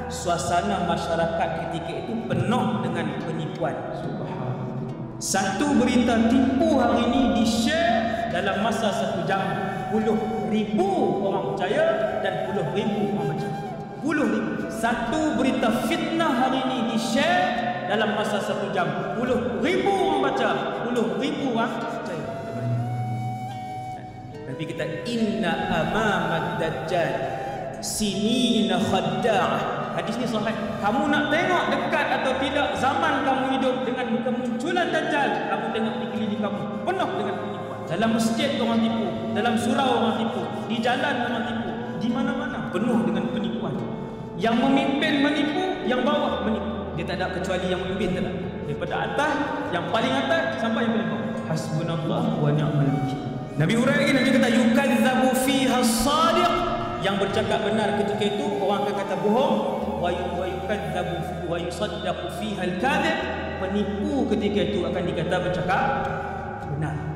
suasana masyarakat ketika itu penuh dengan penipuan. Satu berita tipu hari ini di-share dalam masa 1 jam, puluh ribu orang percaya dan puluh ribu orang baca. Puluh ribu. Satu berita fitnah hari ini di-share dalam masa 1 jam, puluh ribu orang baca, puluh ribu orang percaya. Nabi kata, inna amamad dajjal sinina khadda'ah. Hadis ni sahih. Kamu nak tengok dekat atau tidak zaman kamu hidup dengan kemunculan Dajjal, kamu tengok di keliling kamu penuh dengan penipuan. Dalam masjid orang tipu, dalam surau orang tipu, di jalan orang tipu, di mana-mana penuh dengan penipuan. Yang memimpin menipu, yang bawah menipu. Dia tak ada kecuali yang memimpin tak ada. Daripada atas, yang paling atas sampai yang paling bawah. Hasbunallah wa ni'mal wakil. Nabi huraikan lagi, Nabi kata yukazzabu fiha as-sadiq. Yang bercakap benar ketika itu orang akan kata bohong, wa yukazzabu wa yusaddaqu fiha al-kadhib. Penipu ketika itu akan dikata bercakap benar.